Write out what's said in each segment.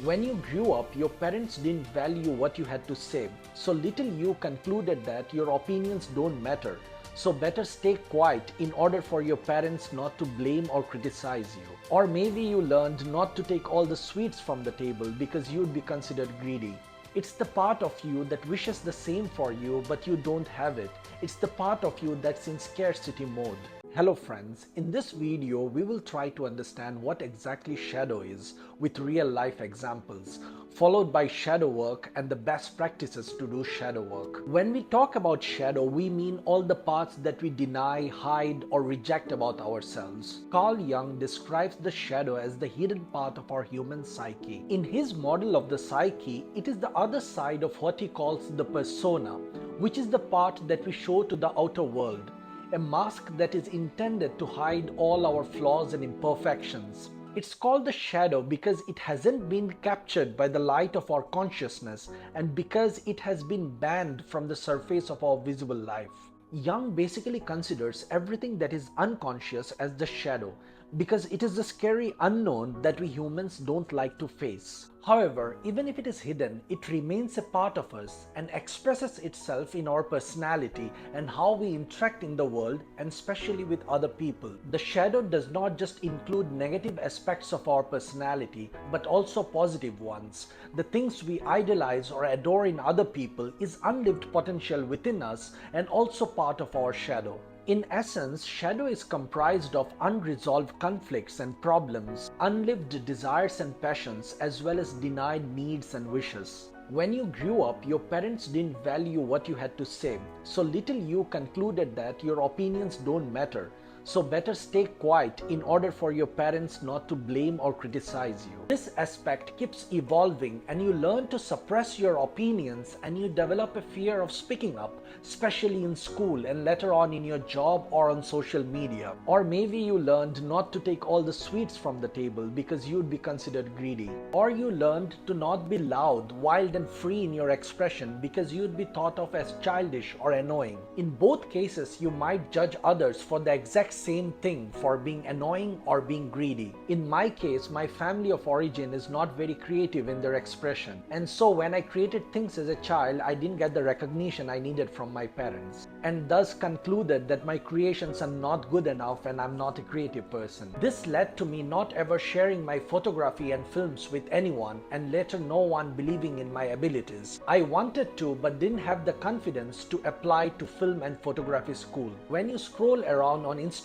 When you grew up, your parents didn't value what you had to say, so little you concluded that your opinions don't matter. So better stay quiet in order for your parents not to blame or criticize you. Or maybe you learned not to take all the sweets from the table because you'd be considered greedy. It's the part of you that wishes the same for you but you don't have it. It's the part of you that's in scarcity mode. Hello friends, in this video we will try to understand what exactly shadow is with real life examples, followed by shadow work and the best practices to do shadow work. When we talk about shadow, we mean all the parts that we deny, hide or reject about ourselves. Carl Jung describes the shadow as the hidden part of our human psyche. In his model of the psyche, it is the other side of what he calls the persona, which is the part that we show to the outer world. A mask that is intended to hide all our flaws and imperfections. It's called the shadow because it hasn't been captured by the light of our consciousness and because it has been banned from the surface of our visible life. Jung basically considers everything that is unconscious as the shadow because it is the scary unknown that we humans don't like to face. However, even if it is hidden, it remains a part of us and expresses itself in our personality and how we interact in the world and especially with other people. The shadow does not just include negative aspects of our personality, but also positive ones. The things we idolize or adore in other people is unlived potential within us and also part of our shadow. In essence, shadow is comprised of unresolved conflicts and problems, unlived desires and passions, as well as denied needs and wishes. When you grew up, your parents didn't value what you had to say, so little you concluded that your opinions don't matter. So better stay quiet in order for your parents not to blame or criticize you. This aspect keeps evolving and you learn to suppress your opinions and you develop a fear of speaking up, especially in school and later on in your job or on social media. Or maybe you learned not to take all the sweets from the table because you'd be considered greedy. Or you learned to not be loud, wild and free in your expression because you'd be thought of as childish or annoying. In both cases, you might judge others for the exact same thing, for being annoying or being greedy. In my case, my family of origin is not very creative in their expression, and so when I created things as a child, I didn't get the recognition I needed from my parents, and thus concluded that my creations are not good enough and I'm not a creative person. This led to me not ever sharing my photography and films with anyone, and later no one believing in my abilities. I wanted to but didn't have the confidence to apply to film and photography school. When you scroll around on Instagram,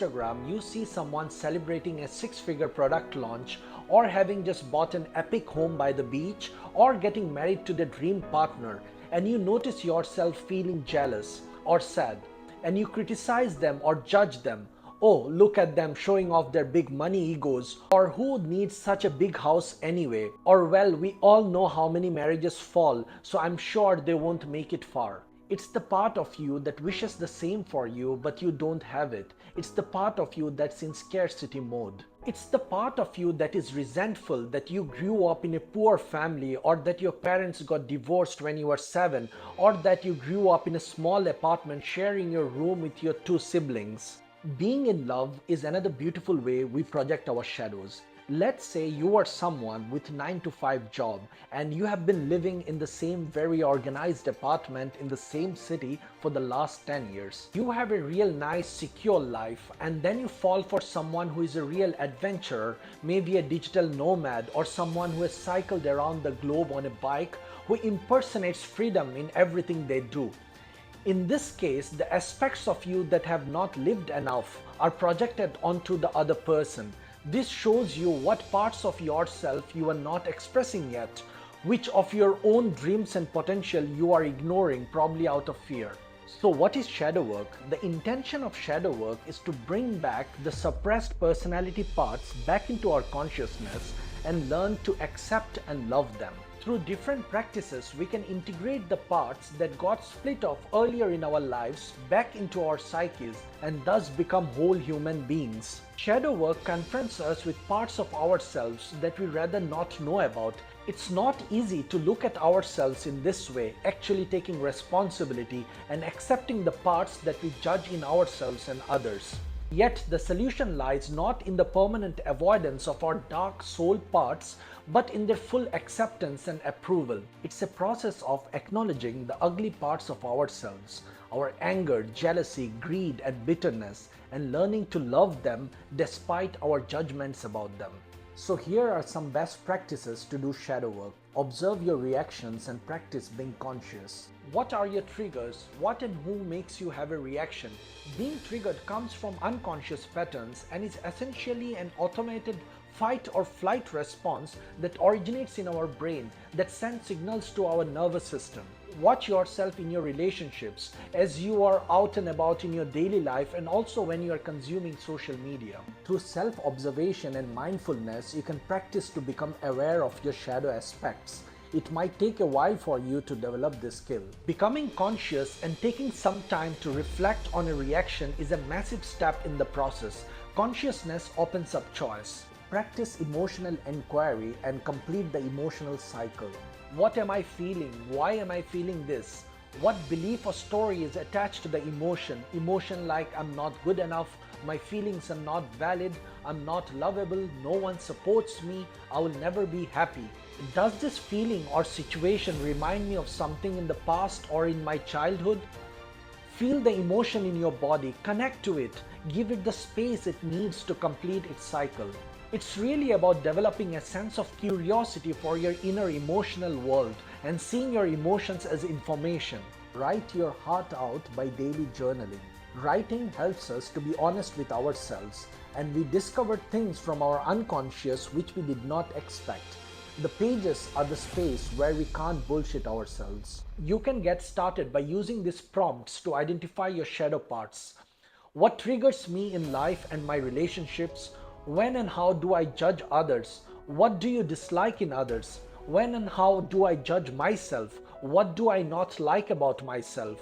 you see someone celebrating a six-figure product launch or having just bought an epic home by the beach or getting married to the dream partner, and you notice yourself feeling jealous or sad and you criticize them or judge them. Oh, look at them showing off their big money egos, or who needs such a big house anyway, or well, we all know how many marriages fall, so I'm sure they won't make it far. It's the part of you that wishes the same for you but you don't have it. It's the part of you that's in scarcity mode. It's the part of you that is resentful that you grew up in a poor family, or that your parents got divorced when you were 7, or that you grew up in a small apartment sharing your room with your 2 siblings. Being in love is another beautiful way we project our shadows. Let's say you are someone with 9-to-5 job and you have been living in the same very organized apartment in the same city for the last 10 years. You have a real nice secure life, and then you fall for someone who is a real adventurer, maybe a digital nomad or someone who has cycled around the globe on a bike, who impersonates freedom in everything they do. In this case, the aspects of you that have not lived enough are projected onto the other person. This shows you what parts of yourself you are not expressing yet, which of your own dreams and potential you are ignoring, probably out of fear. So what is shadow work? The intention of shadow work is to bring back the suppressed personality parts back into our consciousness and learn to accept and love them. Through different practices, we can integrate the parts that got split off earlier in our lives back into our psyches and thus become whole human beings. Shadow work confronts us with parts of ourselves that we rather not know about. It's not easy to look at ourselves in this way, actually taking responsibility and accepting the parts that we judge in ourselves and others. Yet the solution lies not in the permanent avoidance of our dark soul parts, but in their full acceptance and approval. It's a process of acknowledging the ugly parts of ourselves, our anger, jealousy, greed, and bitterness, and learning to love them despite our judgments about them. So here are some best practices to do shadow work. Observe your reactions and practice being conscious. What are your triggers? What and who makes you have a reaction? Being triggered comes from unconscious patterns and is essentially an automated fight or flight response that originates in our brain that sends signals to our nervous system. Watch yourself in your relationships, as you are out and about in your daily life, and also when you are consuming social media. Through self-observation and mindfulness, you can practice to become aware of your shadow aspects. It might take a while for you to develop this skill. Becoming conscious and taking some time to reflect on a reaction is a massive step in the process. Consciousness opens up choice. Practice emotional inquiry and complete the emotional cycle. What am I feeling? Why am I feeling this? What belief or story is attached to the emotion? Emotion like I'm not good enough, my feelings are not valid, I'm not lovable, no one supports me, I will never be happy. Does this feeling or situation remind me of something in the past or in my childhood? Feel the emotion in your body, connect to it, give it the space it needs to complete its cycle. It's really about developing a sense of curiosity for your inner emotional world and seeing your emotions as information. Write your heart out by daily journaling. Writing helps us to be honest with ourselves, and we discover things from our unconscious which we did not expect. The pages are the space where we can't bullshit ourselves. You can get started by using these prompts to identify your shadow parts. What triggers me in life and my relationships? When and how do I judge others? What do you dislike in others? When and how do I judge myself? What do I not like about myself?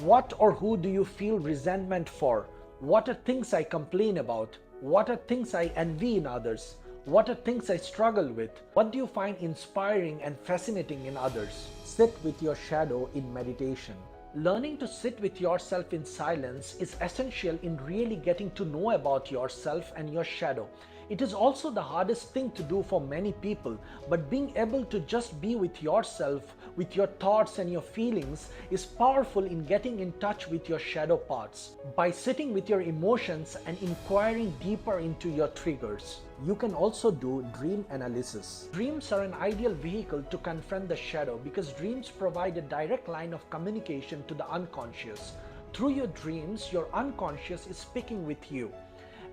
What or who do you feel resentment for? What are things I complain about? What are things I envy in others? What are things I struggle with? What do you find inspiring and fascinating in others? Sit with your shadow in meditation. Learning to sit with yourself in silence is essential in really getting to know about yourself and your shadow. It is also the hardest thing to do for many people, but being able to just be with yourself, with your thoughts and your feelings, is powerful in getting in touch with your shadow parts. By sitting with your emotions and inquiring deeper into your triggers, you can also do dream analysis. Dreams are an ideal vehicle to confront the shadow because dreams provide a direct line of communication to the unconscious. Through your dreams, your unconscious is speaking with you.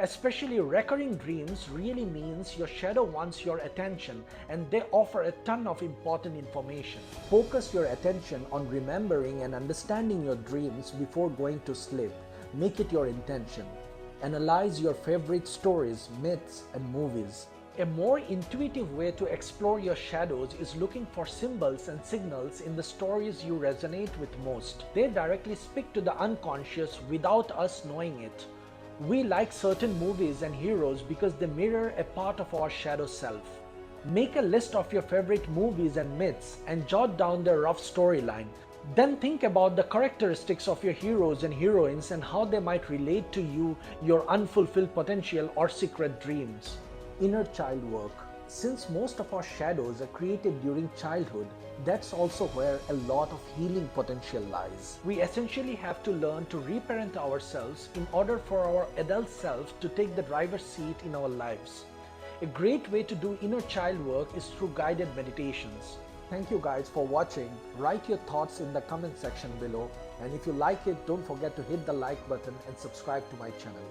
Especially recurring dreams really means your shadow wants your attention, and they offer a ton of important information. Focus your attention on remembering and understanding your dreams before going to sleep. Make it your intention. Analyze your favorite stories, myths, and movies. A more intuitive way to explore your shadows is looking for symbols and signals in the stories you resonate with most. They directly speak to the unconscious without us knowing it. We like certain movies and heroes because they mirror a part of our shadow self. Make a list of your favorite movies and myths and jot down their rough storyline. Then think about the characteristics of your heroes and heroines and how they might relate to you, your unfulfilled potential or secret dreams. Inner child work. Since most of our shadows are created during childhood, that's also where a lot of healing potential lies. We essentially have to learn to reparent ourselves in order for our adult self to take the driver's seat in our lives. A great way to do inner child work is through guided meditations. Thank you guys for watching. Write your thoughts in the comment section below, and if you like it, don't forget to hit the like button and subscribe to my channel.